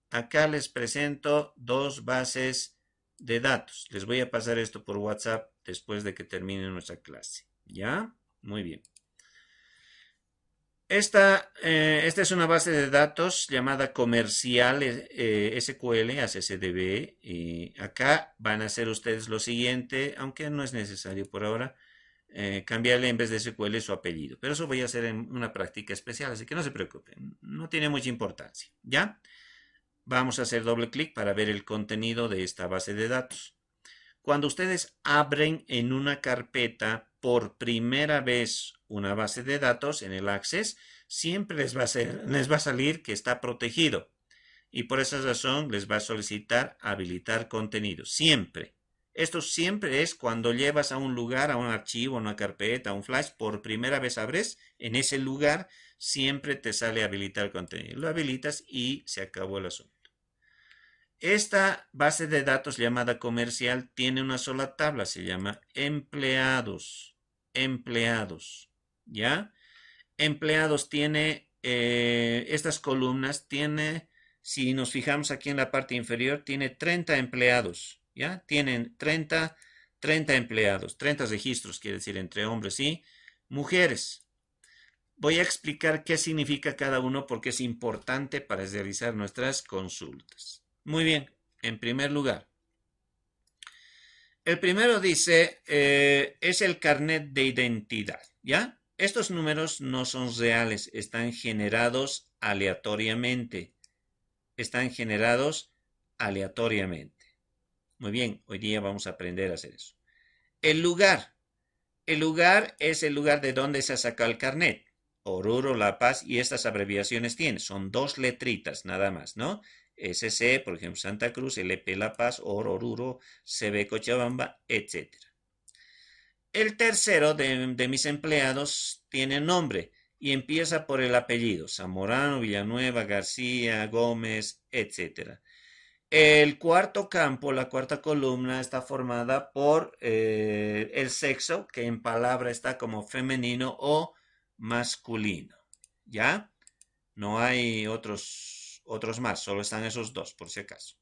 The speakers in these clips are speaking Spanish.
acá les presento dos bases de datos. Les voy a pasar esto por WhatsApp después de que termine nuestra clase. ¿Ya? Muy bien. Esta es una base de datos llamada comercial SQL, ACCDB. Y acá van a hacer ustedes lo siguiente, aunque no es necesario por ahora, cambiarle en vez de SQL su apellido. Pero eso voy a hacer en una práctica especial, así que no se preocupen, no tiene mucha importancia. ¿Ya? Vamos a hacer doble clic para ver el contenido de esta base de datos. Cuando ustedes abren en una carpeta por primera vez una base de datos en el Access, siempre les va a salir que está protegido. Y por esa razón les va a solicitar habilitar contenido. Siempre. Esto siempre es cuando llevas a un lugar, a un archivo, a una carpeta, a un flash, por primera vez abres, en ese lugar siempre te sale habilitar contenido. Lo habilitas y se acabó el asunto. Esta base de datos llamada comercial tiene una sola tabla, se llama empleados. Empleados. ¿Ya? Empleados tiene estas columnas, si nos fijamos aquí en la parte inferior, tiene 30 empleados. ¿Ya? Tienen 30 empleados, 30 registros, quiere decir, entre hombres y mujeres. Voy a explicar qué significa cada uno porque es importante para realizar nuestras consultas. Muy bien, en primer lugar, el primero dice, es el carnet de identidad, ¿ya? Estos números no son reales, están generados aleatoriamente. Están generados aleatoriamente. Muy bien, hoy día vamos a aprender a hacer eso. El lugar. El lugar es el lugar de donde se ha sacado el carnet. Oruro, La Paz, y estas abreviaciones tienen. Son dos letritas nada más, ¿no? SC, por ejemplo, Santa Cruz, LP La Paz, Oruro, CB Cochabamba, etc. El tercero de mis empleados tiene nombre y empieza por el apellido. Zamorano, Villanueva, García, Gómez, etc. El cuarto campo, la cuarta columna, está formada por el sexo, que en palabra está como femenino o masculino. ¿Ya? No hay otros más, solo están esos dos, por si acaso.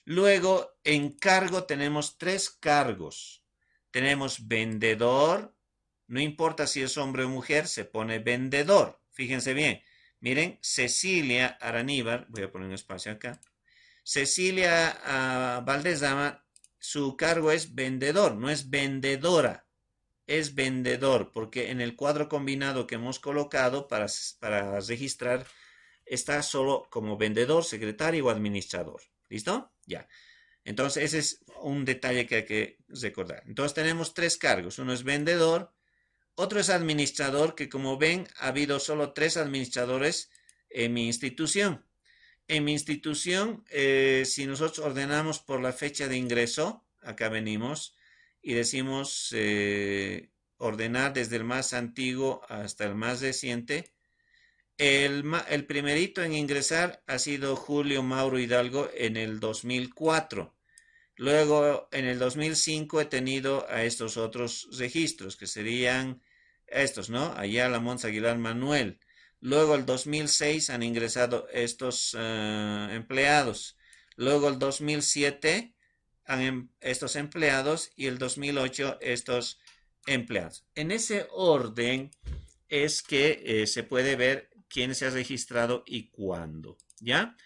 Luego, en cargo tenemos tres cargos. Tenemos vendedor, no importa si es hombre o mujer, se pone vendedor. Fíjense bien. Miren, Cecilia Araníbar, voy a poner un espacio acá. Cecilia Valdezama, su cargo es vendedor, no es vendedora, es vendedor, porque en el cuadro combinado que hemos colocado para registrar está solo como vendedor, secretario o administrador. ¿Listo? Ya. Entonces, ese es un detalle que hay que recordar. Entonces, tenemos tres cargos. Uno es vendedor, otro es administrador, que como ven, ha habido solo tres administradores en mi institución. En mi institución, si nosotros ordenamos por la fecha de ingreso, acá venimos y decimos ordenar desde el más antiguo hasta el más reciente. El primerito en ingresar ha sido Julio Mauro Hidalgo en el 2004. Luego, en el 2005 he tenido a estos otros registros, que serían estos, ¿no? Ayala, Mons, Aguilar, Manuel. Luego, el 2006 han ingresado estos empleados. Luego, el 2007 estos empleados y el 2008 estos empleados. En ese orden es que se puede ver quién se ha registrado y cuándo, ¿ya?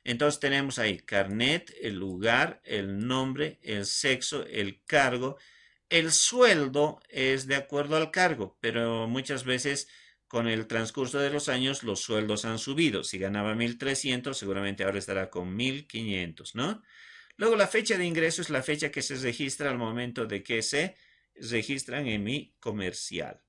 Entonces tenemos ahí carnet, el lugar, el nombre, el sexo, el cargo. El sueldo es de acuerdo al cargo, pero muchas veces con el transcurso de los años los sueldos han subido. Si ganaba 1.300, seguramente ahora estará con 1.500, ¿no? Luego la fecha de ingreso es la fecha que se registra al momento de que se registran en mi comercial.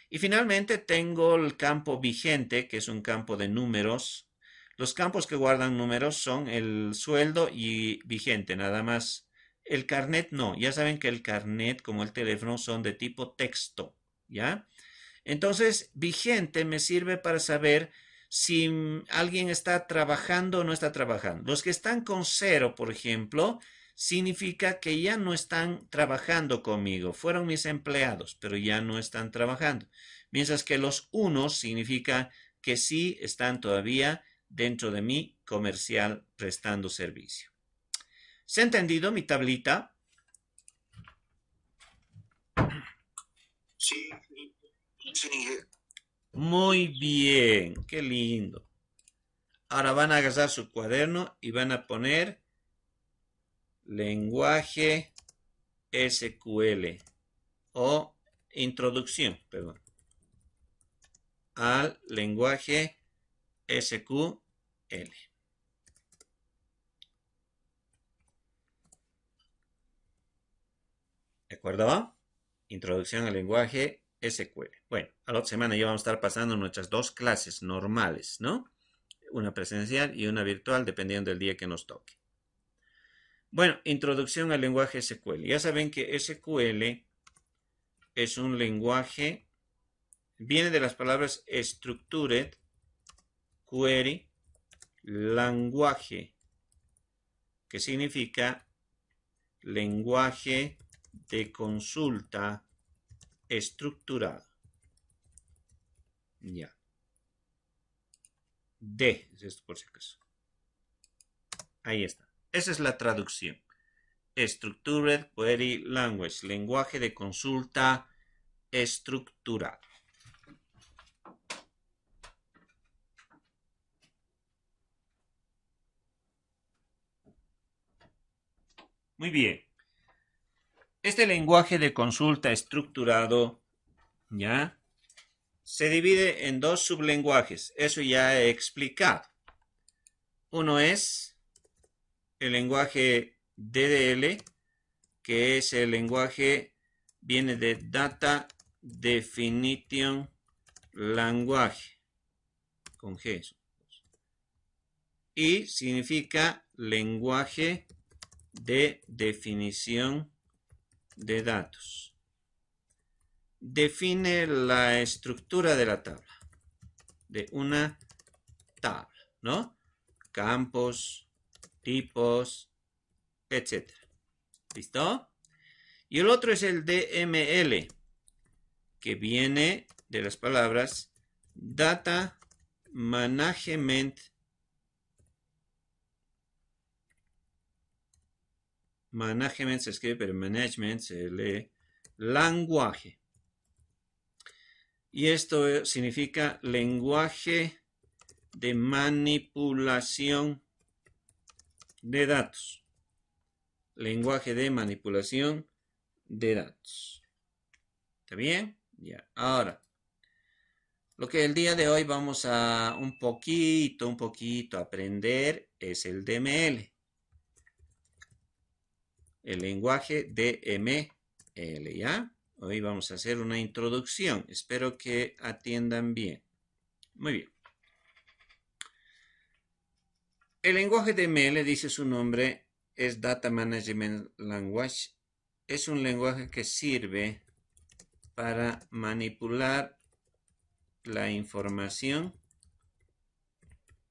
Y finalmente tengo el campo vigente, que es un campo de números. Los campos que guardan números son el sueldo y vigente, nada más. El carnet no. Ya saben que el carnet, como el teléfono, son de tipo texto, ¿ya? Entonces, vigente me sirve para saber si alguien está trabajando o no está trabajando. Los que están con cero, por ejemplo, significa que ya no están trabajando conmigo. Fueron mis empleados, pero ya no están trabajando. Mientras que los unos significa que sí están todavía dentro de mi comercial prestando servicio. ¿Se ha entendido mi tablita? Sí, sí. Muy bien, qué lindo. Ahora van a agarrar su cuaderno y van a poner lenguaje SQL o introducción, perdón, al lenguaje SQL. ¿De acuerdo? Introducción al lenguaje SQL. Bueno, a la otra semana ya vamos a estar pasando nuestras dos clases normales, ¿no? Una presencial y una virtual, dependiendo del día que nos toque. Bueno, introducción al lenguaje SQL. Ya saben que SQL es un lenguaje, viene de las palabras Structured Query Language, que significa lenguaje de consulta estructurado. Ya. D, es esto por si acaso. Ahí está. Esa es la traducción. Structured Query Language, lenguaje de consulta estructurado. Muy bien. Este lenguaje de consulta estructurado, ¿ya? Se divide en dos sublenguajes. Eso ya he explicado. Uno es el lenguaje DDL, que es el lenguaje, viene de Data Definition Language, con G. Y significa lenguaje de definición de datos. Define la estructura de la tabla, de una tabla, ¿no? Campos, tipos, etc. ¿Listo? Y el otro es el DML, que viene de las palabras Data Management. Management se escribe, pero Management se lee lenguaje. Y esto significa lenguaje de manipulación de datos. Lenguaje de manipulación de datos. ¿Está bien? Ya. Ahora, lo que el día de hoy vamos a un poquito aprender es el DML. El lenguaje DML, ¿ya? Hoy vamos a hacer una introducción. Espero que atiendan bien. Muy bien. El lenguaje DML, dice su nombre, es Data Management Language. Es un lenguaje que sirve para manipular la información.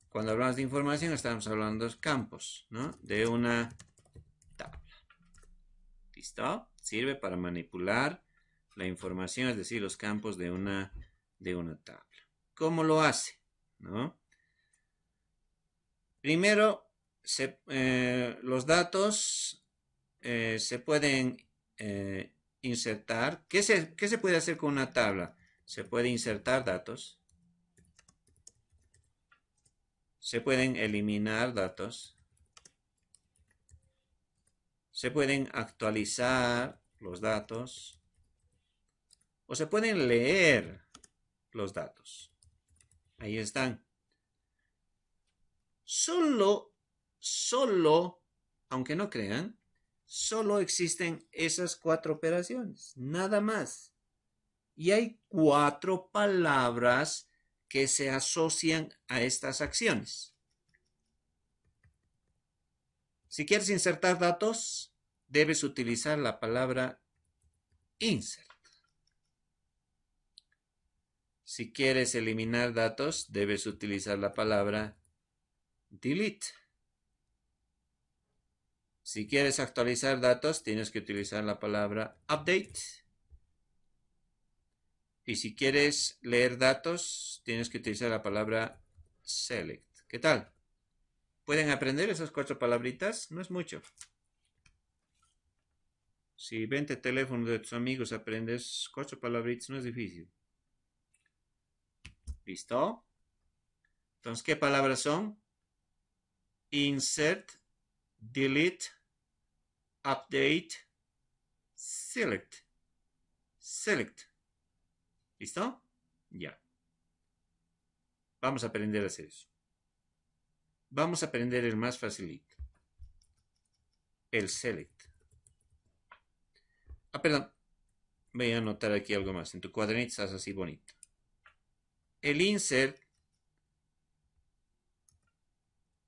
Cuando hablamos de información, estamos hablando de campos, ¿no? De una tabla. ¿Listo? Sirve para manipular la información, es decir, los campos de una tabla. ¿Cómo lo hace? ¿No? Primero, los datos se pueden insertar. ¿Qué se puede hacer con una tabla? Se puede insertar datos. Se pueden eliminar datos. Se pueden actualizar los datos. O se pueden leer los datos. Ahí están. Solo, aunque no crean, solo existen esas 4 operaciones, nada más. Y hay 4 palabras que se asocian a estas acciones. Si quieres insertar datos, debes utilizar la palabra insert. Si quieres eliminar datos, debes utilizar la palabra delete. Si quieres actualizar datos, tienes que utilizar la palabra update. Y si quieres leer datos, tienes que utilizar la palabra select. ¿Qué tal? ¿Pueden aprender esas 4 palabritas? No es mucho. Si 20 teléfonos de tus amigos aprendes 4 palabritas, no es difícil. ¿Listo? Entonces, ¿qué palabras son? Insert, delete, update, select. Select. ¿Listo? Ya. Vamos a aprender a hacer eso. Vamos a aprender el más facilito. El select. Ah, perdón. Voy a anotar aquí algo más. En tu cuadernito estás así bonito. El insert.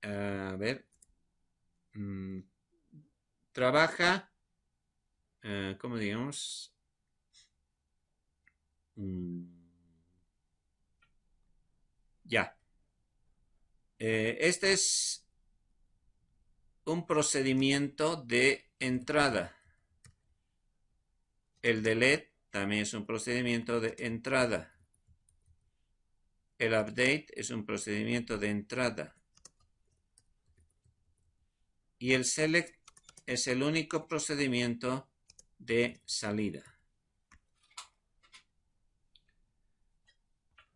A ver. Trabaja. ¿Cómo digamos? Ya. Este es un procedimiento de entrada. El delete también es un procedimiento de entrada. El update es un procedimiento de entrada. Y el select es el único procedimiento de salida.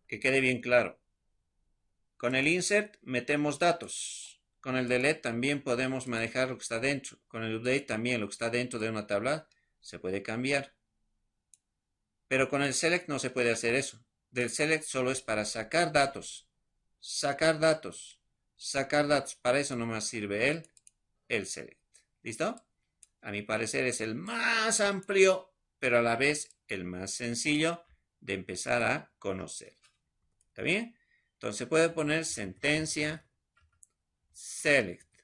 Que quede bien claro. Con el insert metemos datos. Con el delete también podemos manejar lo que está dentro. Con el update también lo que está dentro de una tabla se puede cambiar. Pero con el select no se puede hacer eso. Del select solo es para sacar datos. Sacar datos. Sacar datos. Para eso nomás sirve el select. ¿Listo? A mi parecer es el más amplio, pero a la vez el más sencillo de empezar a conocer. ¿Está bien? Entonces se puede poner sentencia select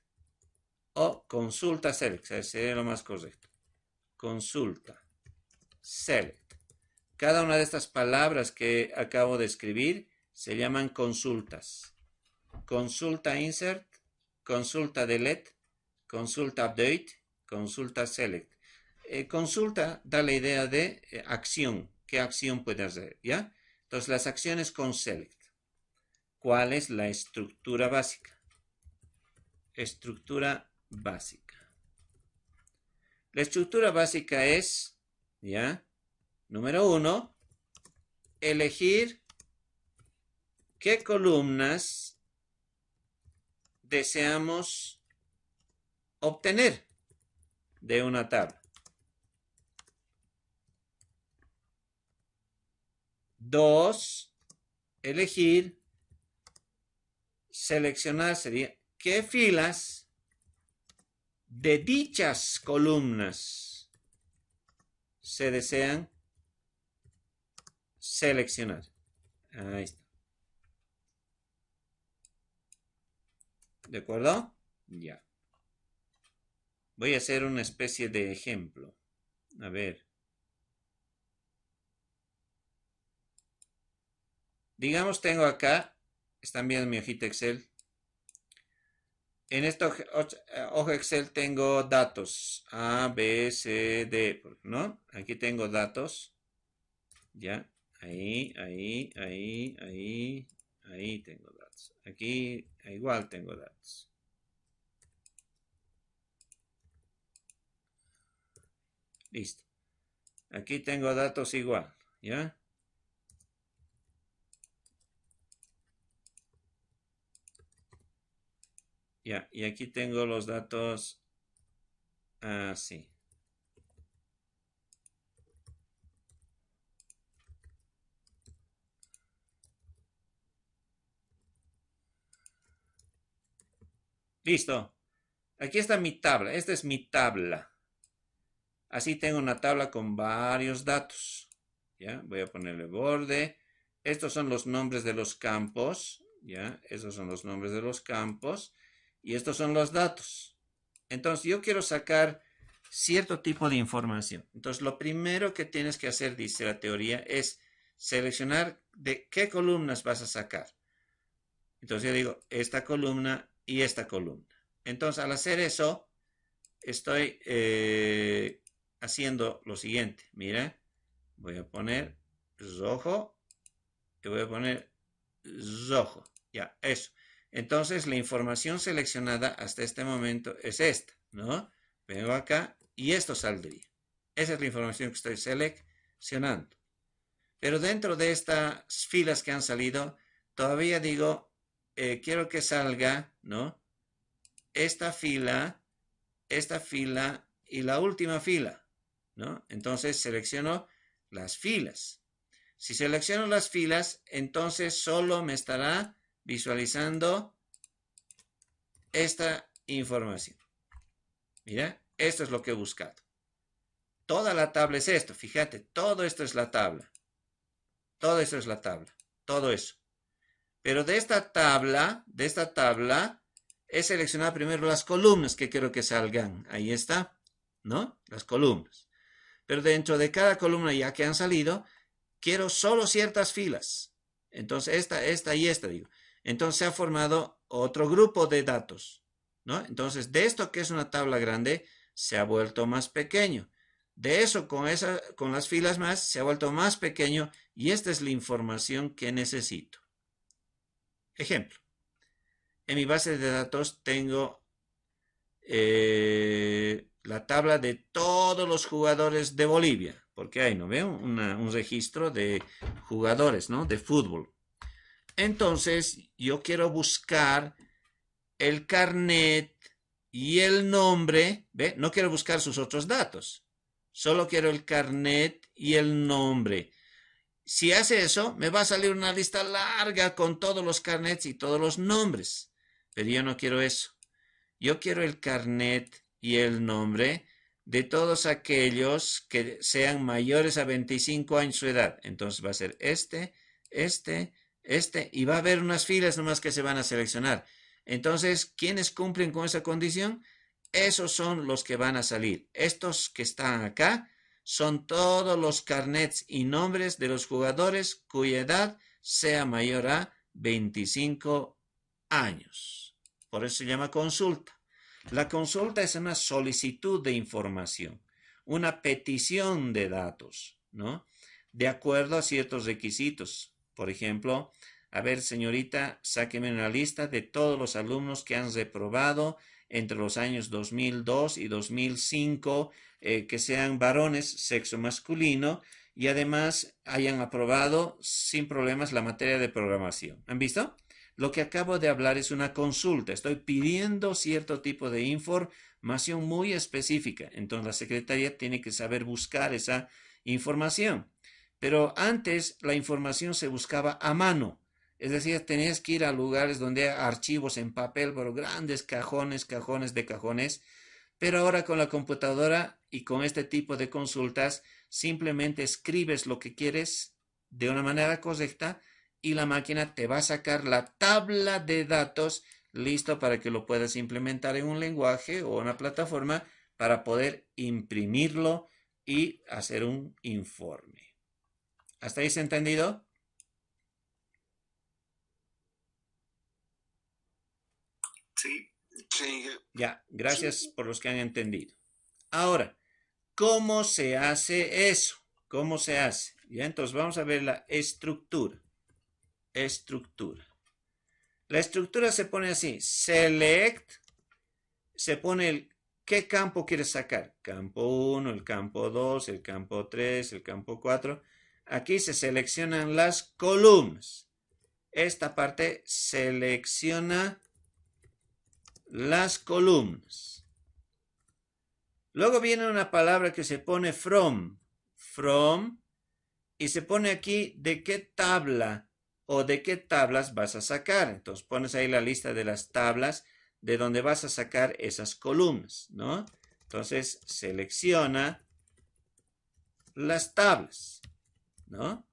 o consulta select. Sería lo más correcto. Consulta select. Cada una de estas palabras que acabo de escribir se llaman consultas. Consulta insert, consulta delete, consulta update, consulta select. Consulta da la idea de acción. ¿Qué acción puede hacer? ¿Ya? Entonces, las acciones con select. ¿Cuál es la estructura básica? Estructura básica. La estructura básica es, ¿ya? Número 1, elegir qué columnas deseamos obtener de una tabla. 2, elegir, seleccionar sería qué filas de dichas columnas se desean seleccionar. Ahí está. ¿De acuerdo? Ya. Voy a hacer una especie de ejemplo. A ver. Digamos, tengo acá, están viendo mi hojita Excel. En esta hoja Excel tengo datos A, B, C, D, ¿no? Aquí tengo datos. Ya, ahí tengo datos. Aquí igual tengo datos. Listo. Aquí tengo datos igual, ¿ya? Ya, y aquí tengo los datos así. Listo. Aquí está mi tabla. Esta es mi tabla. Así tengo una tabla con varios datos. ¿Ya? Voy a ponerle borde. Estos son los nombres de los campos. ¿Ya? Esos son los nombres de los campos. Y estos son los datos. Entonces, yo quiero sacar cierto tipo de información. Entonces, lo primero que tienes que hacer, dice la teoría, es seleccionar de qué columnas vas a sacar. Entonces, yo digo esta columna y esta columna. Entonces, al hacer eso, estoy haciendo lo siguiente. Mira, voy a poner rojo y voy a poner rojo. Ya, eso. Entonces, la información seleccionada hasta este momento es esta, ¿no? Vengo acá y esto saldría. Esa es la información que estoy seleccionando. Pero dentro de estas filas que han salido, todavía digo, quiero que salga, ¿no? Esta fila y la última fila, ¿no? Entonces selecciono las filas. Si selecciono las filas, entonces solo me estará visualizando esta información. Mira, esto es lo que he buscado. Toda la tabla es esto, fíjate, todo esto es la tabla. Todo eso es la tabla, todo eso. Pero de esta tabla, he seleccionado primero las columnas que quiero que salgan. Ahí está, ¿no? Las columnas. Pero dentro de cada columna ya que han salido, quiero solo ciertas filas. Entonces, esta y esta, digo. Entonces se ha formado otro grupo de datos, ¿no? Entonces, de esto que es una tabla grande, se ha vuelto más pequeño. De eso, con las filas más, se ha vuelto más pequeño y esta es la información que necesito. Ejemplo. En mi base de datos tengo la tabla de todos los jugadores de Bolivia, porque ahí no veo un registro de jugadores, ¿no? De fútbol. Entonces, yo quiero buscar el carnet y el nombre, ¿ve? No quiero buscar sus otros datos, solo quiero el carnet y el nombre. Si hace eso, me va a salir una lista larga con todos los carnets y todos los nombres, pero yo no quiero eso. Yo quiero el carnet y el nombre de todos aquellos que sean mayores a 25 años su edad. Entonces va a ser este, y va a haber unas filas nomás que se van a seleccionar. Entonces, ¿quiénes cumplen con esa condición? Esos son los que van a salir. Estos que están acá son todos los carnets y nombres de los jugadores cuya edad sea mayor a 25 años. Por eso se llama consulta. La consulta es una solicitud de información, una petición de datos, ¿no? De acuerdo a ciertos requisitos. Por ejemplo, a ver, señorita, sáqueme una lista de todos los alumnos que han reprobado entre los años 2002 y 2005, que sean varones, sexo masculino, y además hayan aprobado sin problemas la materia de programación. ¿Han visto? Lo que acabo de hablar es una consulta. Estoy pidiendo cierto tipo de información muy específica. Entonces la secretaria tiene que saber buscar esa información. Pero antes la información se buscaba a mano. Es decir, tenías que ir a lugares donde hay archivos en papel, pero grandes cajones de cajones. Pero ahora con la computadora y con este tipo de consultas, simplemente escribes lo que quieres de una manera correcta y la máquina te va a sacar la tabla de datos listo para que lo puedas implementar en un lenguaje o una plataforma para poder imprimirlo y hacer un informe. ¿Hasta ahí se ha entendido? Sí. Sí. Ya, gracias por los que han entendido. Ahora, ¿cómo se hace eso? ¿Cómo se hace? Ya, entonces vamos a ver la estructura. La estructura se pone así. Select, se pone el qué campo quieres sacar. Campo 1, el campo 2, el campo 3, el campo 4. Aquí se seleccionan las columnas. Esta parte selecciona las columnas. Luego viene una palabra que se pone from, y se pone aquí de qué tabla o de qué tablas vas a sacar. Entonces pones ahí la lista de las tablas de donde vas a sacar esas columnas, ¿no? Entonces selecciona las tablas, ¿no?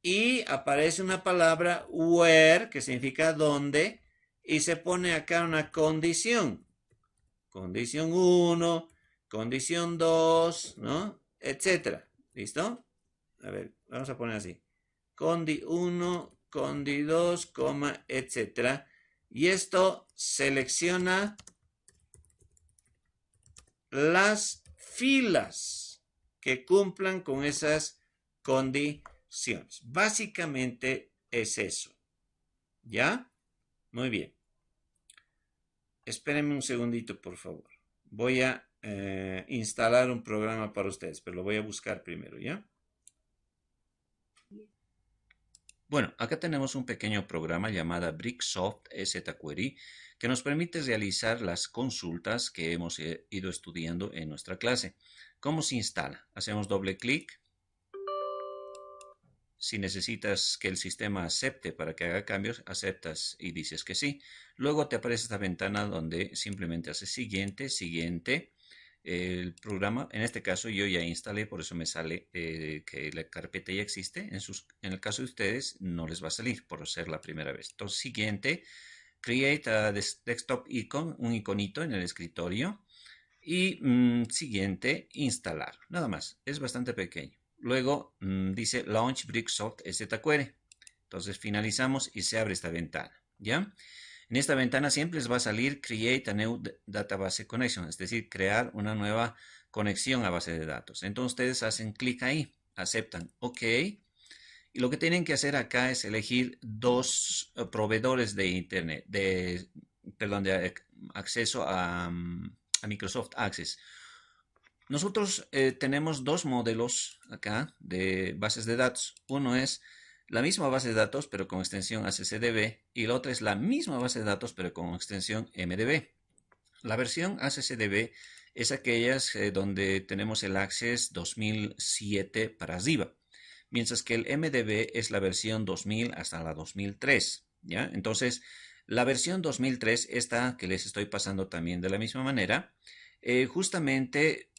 Y aparece una palabra where, que significa dónde, y se pone acá una condición. Condición 1, condición 2, ¿no? Etcétera. ¿Listo? A ver, vamos a poner así. Condi 1, condi 2, etcétera. Y esto selecciona las filas que cumplan con esas condiciones. Básicamente es eso. ¿Ya? Muy bien. Espérenme un segundito, por favor. Voy a instalar un programa para ustedes, pero lo voy a buscar primero, ¿ya? Bueno, acá tenemos un pequeño programa llamado Bricksoft SQL que nos permite realizar las consultas que hemos ido estudiando en nuestra clase. ¿Cómo se instala? Hacemos doble clic. Si necesitas que el sistema acepte para que haga cambios, aceptas y dices que sí. Luego te aparece esta ventana donde simplemente haces siguiente, siguiente. El programa, en este caso yo ya instalé, por eso me sale que la carpeta ya existe. En el caso de ustedes no les va a salir por ser la primera vez. Entonces, siguiente, create a desktop icon, un iconito en el escritorio. Y siguiente, instalar. Nada más, es bastante pequeño. Luego dice Launch Bricksoft SQL. Entonces finalizamos y se abre esta ventana, ¿ya? En esta ventana siempre les va a salir Create a New Database Connection, es decir, crear una nueva conexión a base de datos. Entonces ustedes hacen clic ahí, aceptan OK. Y lo que tienen que hacer acá es elegir dos proveedores de Internet, de acceso a Microsoft Access. Nosotros tenemos dos modelos acá de bases de datos. Uno es la misma base de datos pero con extensión ACCDB y la otra es la misma base de datos pero con extensión MDB. La versión ACCDB es aquellas donde tenemos el Access 2007 para arriba, mientras que el MDB es la versión 2000 hasta la 2003, ¿ya? Entonces, la versión 2003, esta que les estoy pasando también de la misma manera, justamente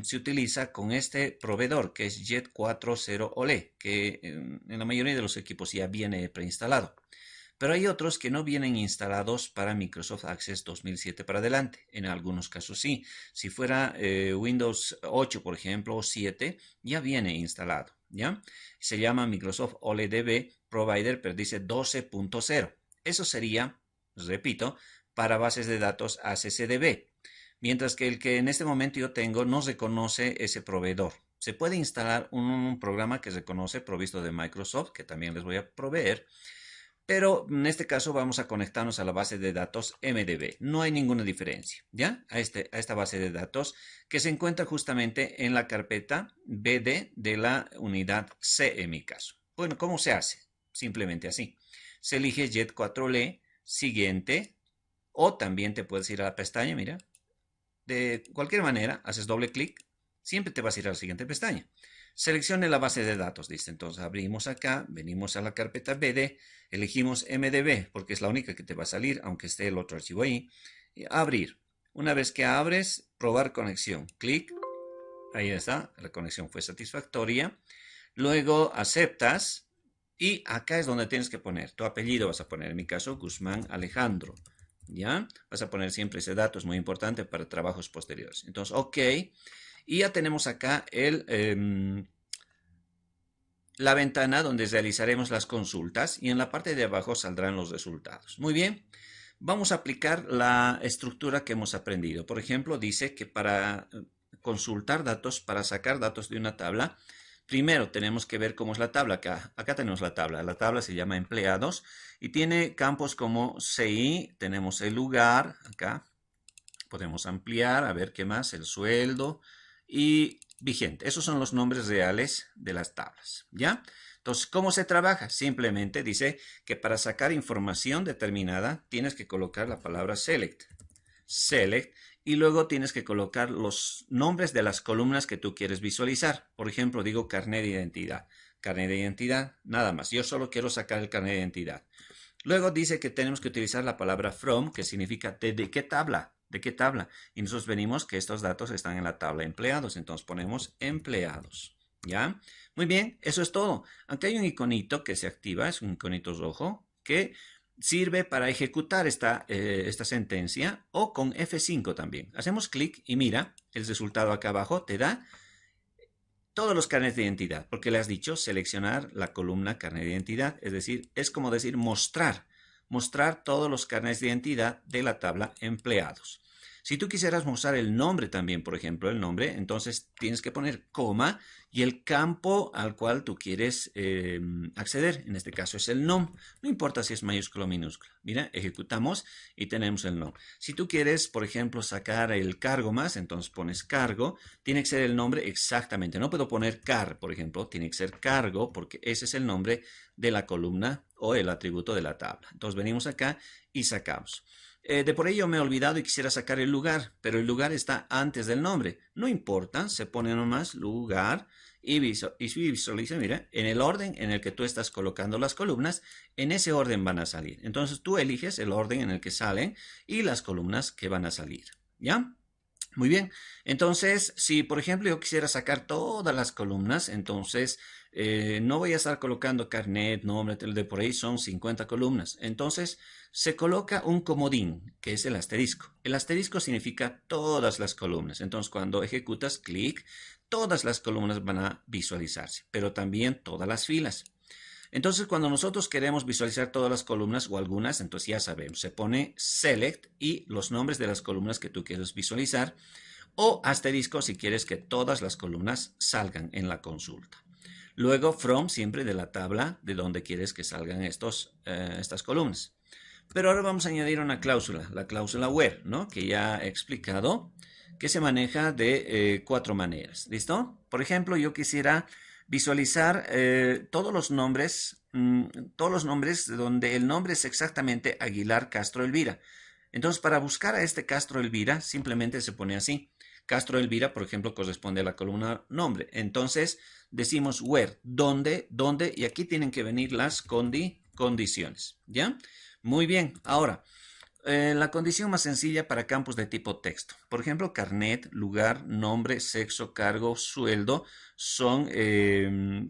se utiliza con este proveedor que es Jet40 OLE, que en la mayoría de los equipos ya viene preinstalado. Pero hay otros que no vienen instalados para Microsoft Access 2007 para adelante. En algunos casos sí. Si fuera Windows 8, por ejemplo, o 7, ya viene instalado, ¿ya? Se llama Microsoft OLEDB Provider, pero dice 12.0. Eso sería, repito, para bases de datos ACCDB. Mientras que el que en este momento yo tengo no reconoce ese proveedor. Se puede instalar un programa que reconoce provisto de Microsoft, que también les voy a proveer, pero en este caso vamos a conectarnos a la base de datos MDB. No hay ninguna diferencia, ¿ya? A esta base de datos que se encuentra justamente en la carpeta BD de la unidad C en mi caso. Bueno, ¿cómo se hace? Simplemente así. Se elige Jet4LE, siguiente, o también te puedes ir a la pestaña, mira. De cualquier manera, haces doble clic, siempre te vas a ir a la siguiente pestaña. Seleccione la base de datos, dice. Entonces abrimos acá, venimos a la carpeta BD, elegimos MDB, porque es la única que te va a salir, aunque esté el otro archivo ahí. Y abrir. Una vez que abres, probar conexión. Clic. Ahí está, la conexión fue satisfactoria. Luego aceptas y acá es donde tienes que poner tu apellido. Vas a poner, en mi caso, Guzmán Alejandro. ¿Ya? Vas a poner siempre ese dato, es muy importante para trabajos posteriores. Entonces, OK. Y ya tenemos acá la ventana donde realizaremos las consultas y en la parte de abajo saldrán los resultados. Muy bien, vamos a aplicar la estructura que hemos aprendido. Por ejemplo, dice que para consultar datos, para sacar datos de una tabla, primero tenemos que ver cómo es la tabla. Acá tenemos la tabla se llama empleados y tiene campos como CI, tenemos el lugar, acá podemos ampliar, a ver qué más, el sueldo y vigente. Esos son los nombres reales de las tablas, ¿ya? Entonces, ¿cómo se trabaja? Simplemente dice que para sacar información determinada tienes que colocar la palabra select. Select. Y luego tienes que colocar los nombres de las columnas que tú quieres visualizar. Por ejemplo, digo carnet de identidad. Carnet de identidad, nada más. Yo solo quiero sacar el carnet de identidad. Luego dice que tenemos que utilizar la palabra from, que significa de qué tabla. ¿De qué tabla? Y nosotros venimos que estos datos están en la tabla empleados. Entonces ponemos empleados. ¿Ya? Muy bien, eso es todo. Aunque hay un iconito que se activa, es un iconito rojo, que sirve para ejecutar esta sentencia o con F5 también. Hacemos clic y mira, el resultado acá abajo te da todos los carnets de identidad, porque le has dicho seleccionar la columna carnet de identidad, es decir, es como decir mostrar todos los carnets de identidad de la tabla empleados. Si tú quisieras mostrar el nombre también, por ejemplo, el nombre, entonces tienes que poner coma y el campo al cual tú quieres acceder. En este caso es el nom. No importa si es mayúscula o minúscula. Mira, ejecutamos y tenemos el nom. Si tú quieres, por ejemplo, sacar el cargo más, entonces pones cargo. Tiene que ser el nombre exactamente. No puedo poner car, por ejemplo. Tiene que ser cargo porque ese es el nombre de la columna o el atributo de la tabla. Entonces venimos acá y sacamos. De por ello me he olvidado y quisiera sacar el lugar, pero el lugar está antes del nombre. No importa, se pone nomás lugar y visualiza, mira, en el orden en el que tú estás colocando las columnas, en ese orden van a salir. Entonces tú eliges el orden en el que salen y las columnas que van a salir, ¿ya? Muy bien, entonces si por ejemplo yo quisiera sacar todas las columnas, entonces no voy a estar colocando carnet, nombre, de por ahí son 50 columnas. Entonces se coloca un comodín, que es el asterisco. El asterisco significa todas las columnas. Entonces cuando ejecutas clic, todas las columnas van a visualizarse, pero también todas las filas. Entonces, cuando nosotros queremos visualizar todas las columnas o algunas, entonces ya sabemos, se pone select y los nombres de las columnas que tú quieres visualizar o asterisco si quieres que todas las columnas salgan en la consulta. Luego, from, siempre de la tabla de donde quieres que salgan estas columnas. Pero ahora vamos a añadir una cláusula, la cláusula where, ¿no? Que ya he explicado, que se maneja de 4 maneras. ¿Listo? Por ejemplo, yo quisiera visualizar todos los nombres donde el nombre es exactamente Aguilar Castro Elvira. Entonces, para buscar a este Castro Elvira, simplemente se pone así. Castro Elvira, por ejemplo, corresponde a la columna nombre. Entonces, decimos where, dónde, y aquí tienen que venir las condiciones, ¿ya? Muy bien, ahora, la condición más sencilla para campos de tipo texto. Por ejemplo, carnet, lugar, nombre, sexo, cargo, sueldo, son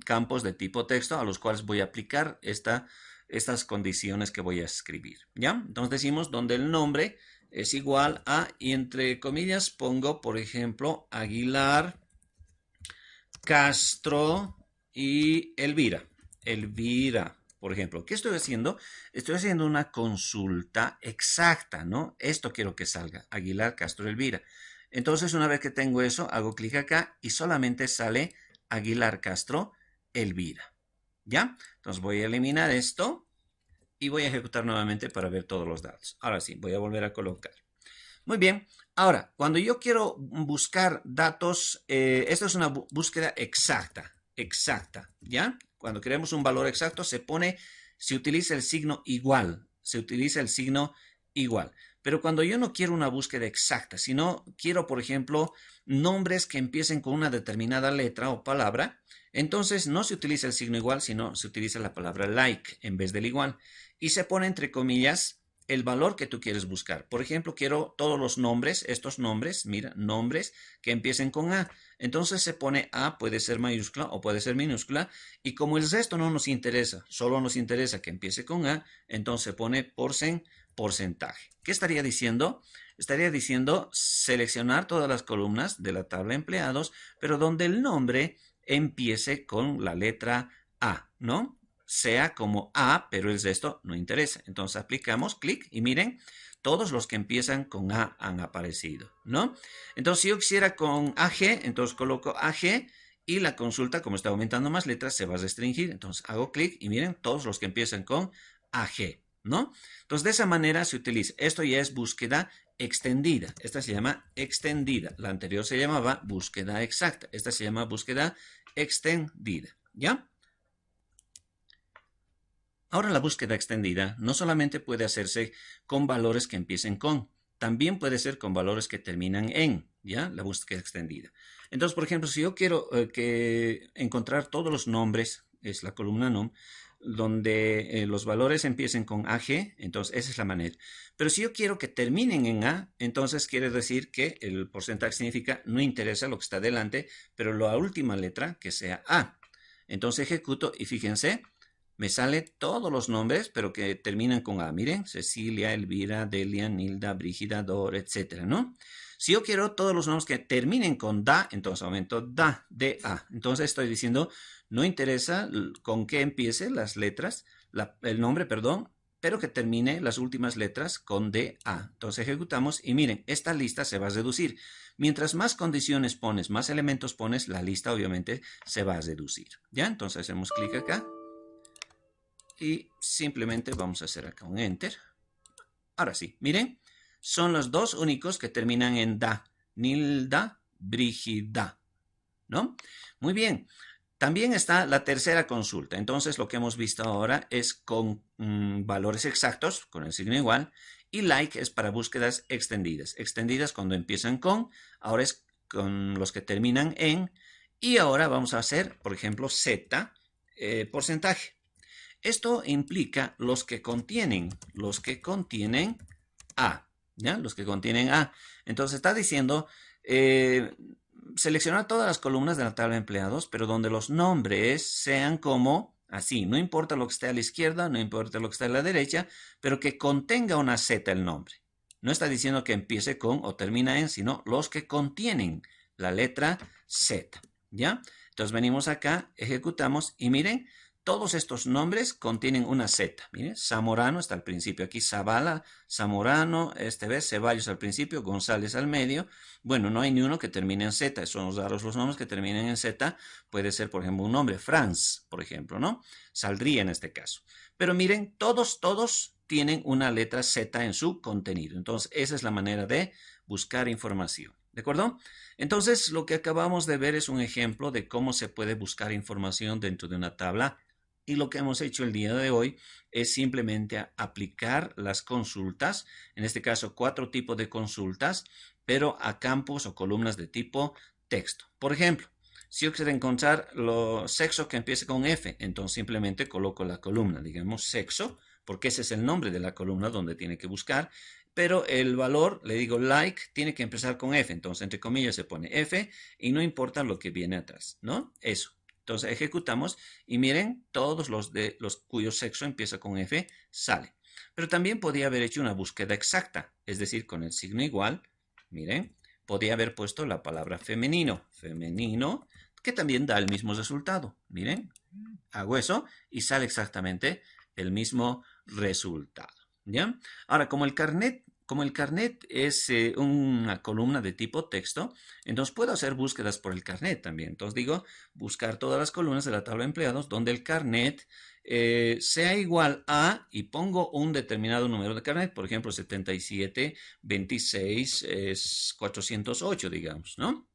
campos de tipo texto a los cuales voy a aplicar estas condiciones que voy a escribir, ¿ya? Entonces decimos donde el nombre es igual a, y entre comillas pongo, por ejemplo, Aguilar, Castro y Elvira. Elvira, por ejemplo. ¿Qué estoy haciendo? Estoy haciendo una consulta exacta, ¿no? Esto quiero que salga. Aguilar, Castro, Elvira. Entonces, una vez que tengo eso, hago clic acá y solamente sale Aguilar, Castro, Elvira. ¿Ya? Entonces voy a eliminar esto y voy a ejecutar nuevamente para ver todos los datos. Ahora sí, voy a volver a colocar. Muy bien. Ahora, cuando yo quiero buscar datos, esto es una búsqueda exacta, ¿ya? Cuando queremos un valor exacto, se utiliza el signo igual, Pero cuando yo no quiero una búsqueda exacta, sino quiero, por ejemplo, nombres que empiecen con una determinada letra o palabra, entonces no se utiliza el signo igual, sino se utiliza la palabra like en vez del igual. Y se pone entre comillas el valor que tú quieres buscar. Por ejemplo, quiero todos los nombres, estos nombres, mira, nombres que empiecen con A. Entonces se pone A, puede ser mayúscula o puede ser minúscula, y como el resto no nos interesa, solo nos interesa que empiece con A, entonces se pone porcentaje. ¿Qué estaría diciendo? Estaría diciendo seleccionar todas las columnas de la tabla empleados, pero donde el nombre empiece con la letra A, ¿no? Sea como A, pero el resto no interesa. Entonces aplicamos clic y miren, todos los que empiezan con A han aparecido, ¿no? Entonces si yo quisiera con AG, entonces coloco AG y la consulta, como está aumentando más letras, se va a restringir. Entonces hago clic y miren, todos los que empiezan con AG, ¿no? Entonces de esa manera se utiliza. Esto ya es búsqueda extendida. Esta se llama extendida. La anterior se llamaba búsqueda exacta. Esta se llama búsqueda extendida, ¿ya? Ahora la búsqueda extendida no solamente puede hacerse con valores que empiecen con, también puede ser con valores que terminan en, ¿ya? La búsqueda extendida. Entonces, por ejemplo, si yo quiero encontrar todos los nombres, es la columna nom, donde los valores empiecen con AG, entonces esa es la manera. Pero si yo quiero que terminen en A, entonces quiere decir que el porcentaje significa no interesa lo que está delante, pero la última letra que sea A. Entonces ejecuto y fíjense, me sale todos los nombres, pero que terminan con A. Miren, Cecilia, Elvira, Delia, Nilda, Brígida, Dor, etcétera, ¿no? Si yo quiero todos los nombres que terminen con da, entonces aumento da, D-A. Entonces estoy diciendo, no interesa con qué empiece las letras, el nombre, perdón, pero que termine las últimas letras con DA. Entonces ejecutamos y miren, esta lista se va a reducir. Mientras más condiciones pones, más elementos pones, la lista obviamente se va a reducir. ¿Ya? Entonces hacemos clic acá y simplemente vamos a hacer acá un Enter. Ahora sí, miren, son los dos únicos que terminan en DA. Nilda, Brígida, ¿no? Muy bien. También está la tercera consulta. Entonces, lo que hemos visto ahora es con valores exactos, con el signo igual, y like es para búsquedas extendidas. Extendidas cuando empiezan con, ahora es con los que terminan en, y ahora vamos a hacer, por ejemplo, Z, porcentaje. Esto implica los que contienen A, ¿ya? Los que contienen A. Entonces está diciendo seleccionar todas las columnas de la tabla de empleados, pero donde los nombres sean como así. No importa lo que esté a la izquierda, no importa lo que esté a la derecha, pero que contenga una Z el nombre. No está diciendo que empiece con o termina en, sino los que contienen la letra Z, ¿ya? Entonces venimos acá, ejecutamos y miren, todos estos nombres contienen una Z. Miren, Zamorano está al principio. Aquí Zavala, Zamorano, Ceballos al principio, González al medio. Bueno, no hay ni uno que termine en Z. Son raros los nombres que terminen en Z. Puede ser, por ejemplo, un nombre. Franz, por ejemplo, ¿no? Saldría en este caso. Pero miren, todos tienen una letra Z en su contenido. Entonces, esa es la manera de buscar información. ¿De acuerdo? Entonces, lo que acabamos de ver es un ejemplo de cómo se puede buscar información dentro de una tabla. Y lo que hemos hecho el día de hoy es simplemente aplicar las consultas, en este caso 4 tipos de consultas, pero a campos o columnas de tipo texto. Por ejemplo, si yo quiero encontrar sexo que empiece con F, entonces simplemente coloco la columna, digamos sexo, porque ese es el nombre de la columna donde tiene que buscar, pero el valor, le digo like, tiene que empezar con F, entonces entre comillas se pone F y no importa lo que viene atrás, ¿no? Eso. Entonces ejecutamos y miren, todos los cuyo sexo empieza con F, sale. Pero también podía haber hecho una búsqueda exacta, es decir, con el signo igual, miren, podía haber puesto la palabra femenino, que también da el mismo resultado. Miren, hago eso y sale exactamente el mismo resultado. ¿Ya? Ahora, como el carnet es una columna de tipo texto, entonces puedo hacer búsquedas por el carnet también. Entonces digo, buscar todas las columnas de la tabla de empleados donde el carnet sea igual a, y pongo un determinado número de carnet, por ejemplo, 77, 26, 408, digamos, ¿no?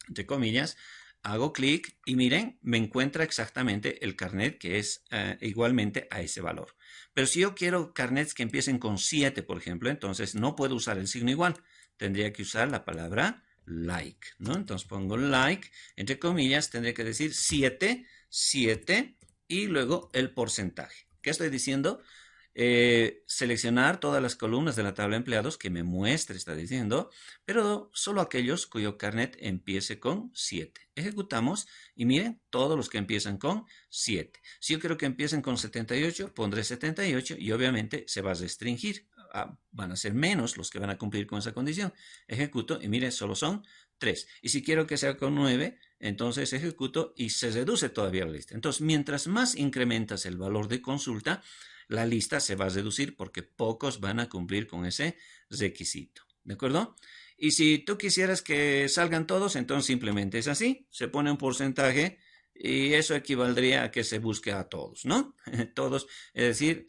Entre comillas, hago clic y miren, me encuentra exactamente el carnet que es igualmente a ese valor. Pero si yo quiero carnets que empiecen con 7, por ejemplo, entonces no puedo usar el signo igual. Tendría que usar la palabra like, ¿no? Entonces pongo like, entre comillas, tendría que decir 7, 7 y luego el porcentaje. ¿Qué estoy diciendo? Seleccionar todas las columnas de la tabla de empleados que me muestre, está diciendo, pero solo aquellos cuyo carnet empiece con 7. Ejecutamos y miren, todos los que empiezan con 7. Si yo quiero que empiecen con 78, pondré 78 y obviamente se va a restringir. Van a ser menos los que van a cumplir con esa condición. Ejecuto y miren, solo son 3. Y si quiero que sea con 9, entonces ejecuto y se reduce todavía la lista. Entonces, mientras más incrementas el valor de consulta, la lista se va a reducir porque pocos van a cumplir con ese requisito. ¿De acuerdo? Y si tú quisieras que salgan todos, entonces simplemente es así. Se pone un porcentaje y eso equivaldría a que se busque a todos, ¿no? Todos, es decir,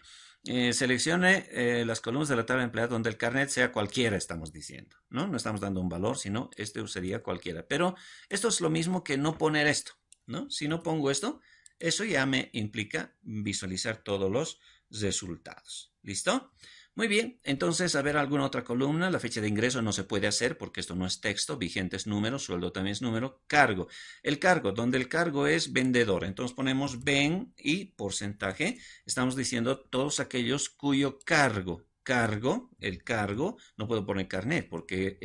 seleccione las columnas de la tabla de empleados donde el carnet sea cualquiera, estamos diciendo, ¿no? No estamos dando un valor, sino este sería cualquiera. Pero esto es lo mismo que no poner esto, ¿no? Si no pongo esto, eso ya me implica visualizar todos los resultados. ¿Listo? Muy bien, entonces, a ver alguna otra columna. La fecha de ingreso no se puede hacer porque esto no es texto. Vigente es número, sueldo también es número. Cargo. El cargo, donde el cargo es vendedor. Entonces ponemos ven y porcentaje. Estamos diciendo todos aquellos cuyo el cargo, no puedo poner carnet porque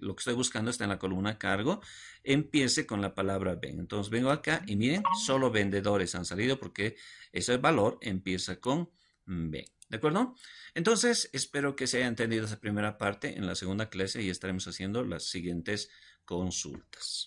lo que estoy buscando está en la columna cargo, empiece con la palabra ven. Entonces vengo acá y miren, solo vendedores han salido porque ese valor empieza con ven. ¿De acuerdo? Entonces, espero que se haya entendido esa primera parte. En la segunda clase y estaremos haciendo las siguientes consultas.